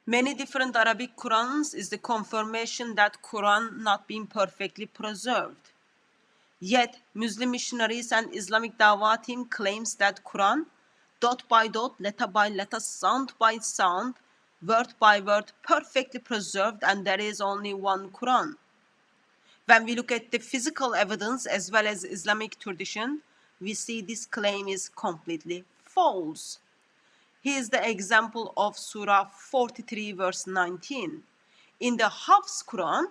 Many different Arabic Qurans is the confirmation that Quran not being perfectly preserved. Yet, Muslim missionaries and Islamic Dawah team claims that Quran, dot by dot, letter by letter, sound by sound, word by word, perfectly preserved, and there is only one Quran. When we look at the physical evidence as well as Islamic tradition, we see this claim is completely false. Here is the example of Surah 43 verse 19. In the Hafs Quran,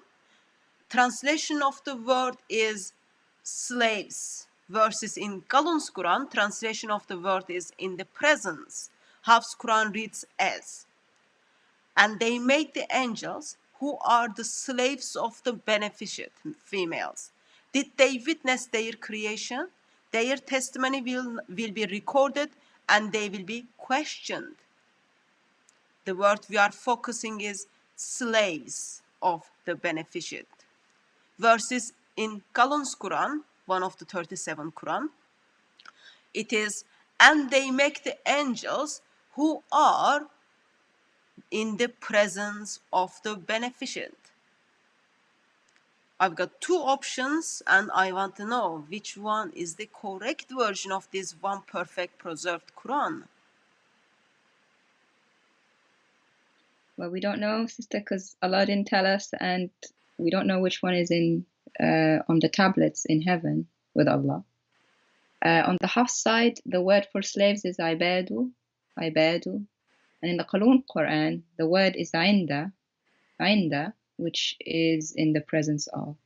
translation of the word is slaves, versus in Kalun's Quran, translation of the word is in the presence. Hafs Quran reads as, and they made the angels who are the slaves of the beneficent females. Did they witness their creation? Their testimony will be recorded and they will be questioned. The word we are focusing is slaves of the beneficent. Verses in Kalun's Quran, one of the 37 Quran, it is, and they make the angels who are in the presence of the beneficent. I've got two options and I want to know which one is the correct version of this one perfect preserved Quran. Well, we don't know, sister, because Allah didn't tell us, and we don't know which one is in on the tablets in heaven with Allah. On the Hafs side, the word for slaves is ibadu, ibadu. And in the Qalun Quran, the word is inda, inda, which is in the presence of.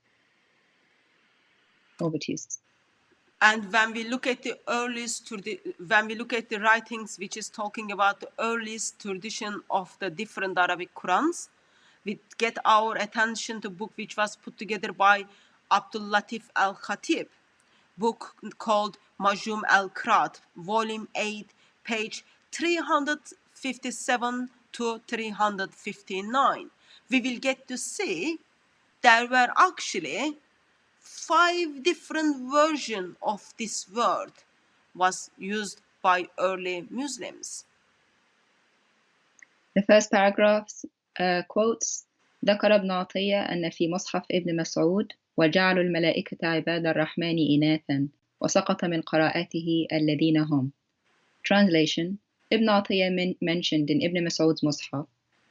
Over to you, sister. And when we look at the writings which is talking about the earliest tradition of the different Arabic Qurans, we get our attention to a book which was put together by Abdul Latif al-Khatib, book called Majum al-Qiraat, volume 8, page 357 to 359. We will get to see there were actually 5 different versions of this word was used by early Muslims. The first paragraph quotes ذكر ابن عطية أن في مصحف ابن مسعود وجعلوا الملائكة عباد الرحمن إناثا وسقط من قراءته الذين هم. Translation: Ibn Atiyah mentioned in Ibn Mas'ud's Mus'haf,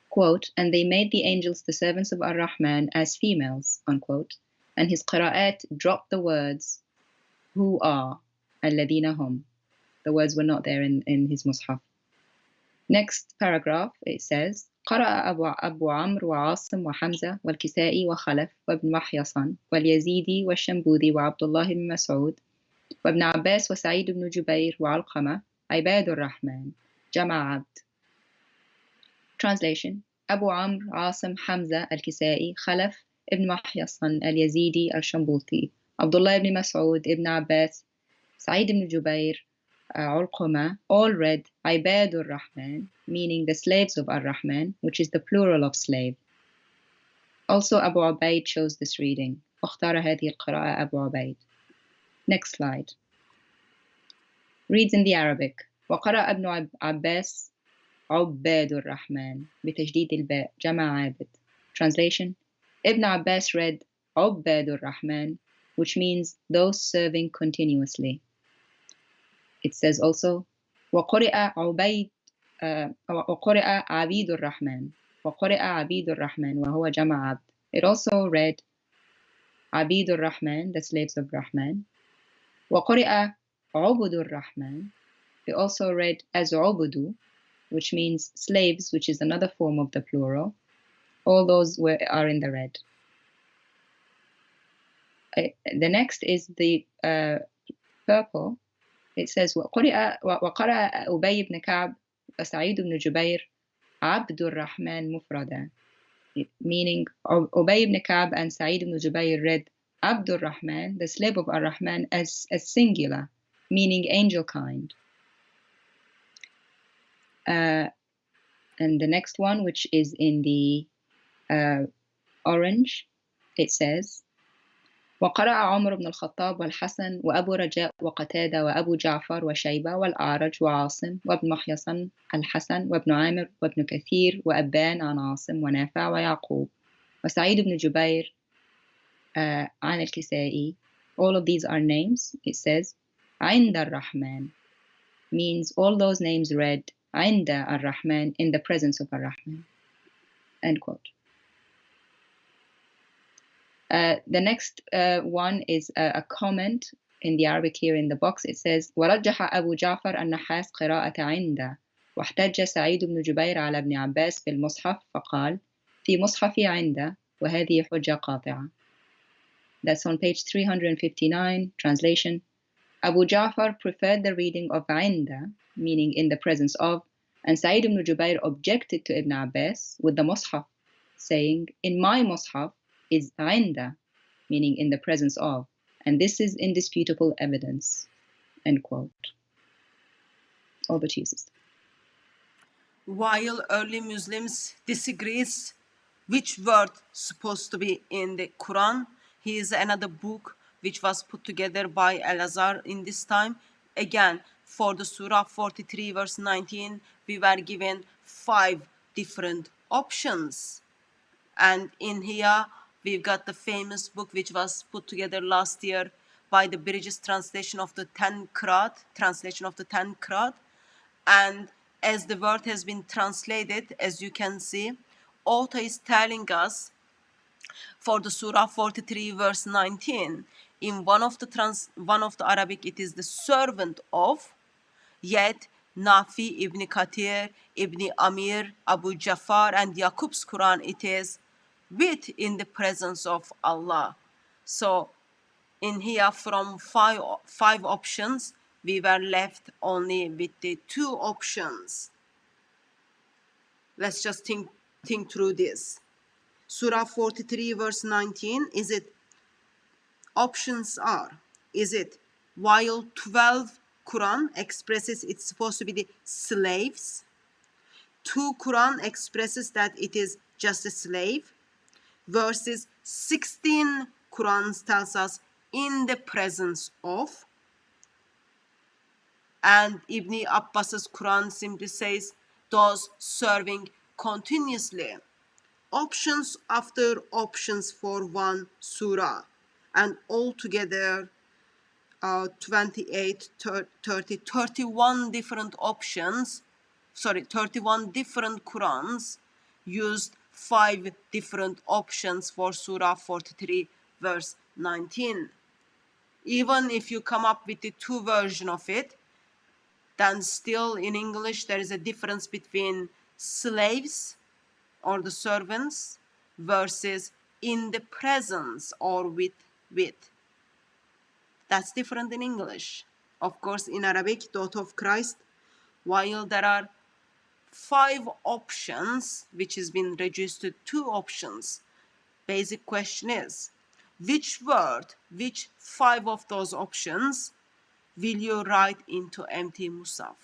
quote, and they made the angels the servants of Ar-Rahman as females, unquote, and his qira'at dropped the words who are, الذين هم. The words were not there in his Mus'haf. Next paragraph, it says, قرأ أبو عمرو وعاصم وحمزة والكسائي وخلف وابن محيصن واليزيدي والشنبوذي وعبد الله بن مسعود وابن عباس وسعيد بن جبير وعلقمة عباد الرحمن جمع عبد. Translation: Abu Amr, Asim, Hamza, Al-Kisai, Khalaf, Ibn Mahyasan, Al-Yazidi, Al-Shambuti, Abdullah ibn Mas'ud, Ibn Abbas, Sa'id ibn Jubair, Ulqama, all read Ibadur Rahman, meaning the slaves of Ar-Rahman, which is the plural of slave. Also Abu Ubaid chose this reading. اختار هذه القراءة أبو عبيد. Next slide. Reads in the Arabic. وقرأ ابن عباس عباد الرحمن بتجديد الباء جمع عابد. Translation: Ibn Abbas read عباد الرحمن, which means those serving continuously. It says also وقرئ عبيد وقرئ عبيد الرحمن وقرئ عبيد الرحمن وهو جمع عبد. It also read عبيد الرحمن, the slaves of Rahman. وقرئ عبد الرحمن. It also read as عبد, which means slaves, which is another form of the plural. All those are in the red. The next is the purple. It says وقرأ أبي بن كعب وسعيد بن جبير عبد الرحمن مفردا, meaning Ubay ibn Ka'b and Sa'id ibn Jubayr read Abdur Rahman, the slave of Ar-Rahman, as singular, meaning angel kind. And the next one, which is in the orange, it says وقرأ عمر بن الخطاب والحسن وأبو رجاء وقتادة وأبو جعفر وشيبة والأعرج وعاصم وابن محيصن الحسن وابن عامر وابن كثير وأبان عن عاصم ونافع ويعقوب وسعيد بن جبير عن الكسائي. All of these are names. It says عند الرحمن means all those names read عند الرحمن, in the presence of الرحمن. End quote. The next one is a comment in the Arabic here in the box. It says ورجح أبو جعفر النحاس قراءة عند واحتج سعيد بن جبير على ابن عباس بالمصحف فقال في مصحف عند وهذه حجة قاطعة. That's on page 359. Translation: Abu Ja'far preferred the reading of عند, meaning in the presence of, and Sa'id ibn Jubair objected to Ibn Abbas with the Mus'haf, saying, in my Mus'haf is عند, meaning in the presence of, and this is indisputable evidence. End quote. Over to you, sister. While early Muslims disagrees which word supposed to be in the Quran, here is another book which was put together by Al-Azhar in this time. Again, for the Surah 43 verse 19, we were given 5 different options. And in here, we've got the famous book which was put together last year by the British translation of the 10 Qur'an, and as the word has been translated, as you can see, author is telling us for the Surah 43 verse 19, in one of the Arabic it is the servant of, yet Nafi, Ibn Kathir, Ibn Amir, Abu Jafar and Yaqub's Quran it is with in the presence of Allah. So in here from five options, we were left only with the 2 options. Let's just think through this. Surah 43 verse 19, is it, options are, is it while 12 Quran expresses it's supposed to be the slaves, 2 Quran expresses that it is just a slave, verses 16 Quran tells us in the presence of, and Ibn Abbas's Quran simply says those serving continuously. Options after options for one surah, and altogether 28, 30, 31 different options, 31 different Qurans used 5 different options for Surah 43 verse 19. Even if you come up with the 2 version of it, then still in English there is a difference between slaves or the servants versus in the presence or with. That's different in English. Of course, in Arabic, thought of Christ, while there are 5 options, which has been reduced to 2 options, basic question is, which word, which 5 of those options will you write into empty Musaf?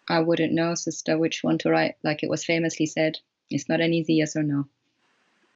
I wouldn't know, sister, which one to write. Like it was famously said, it's not an easy yes or no.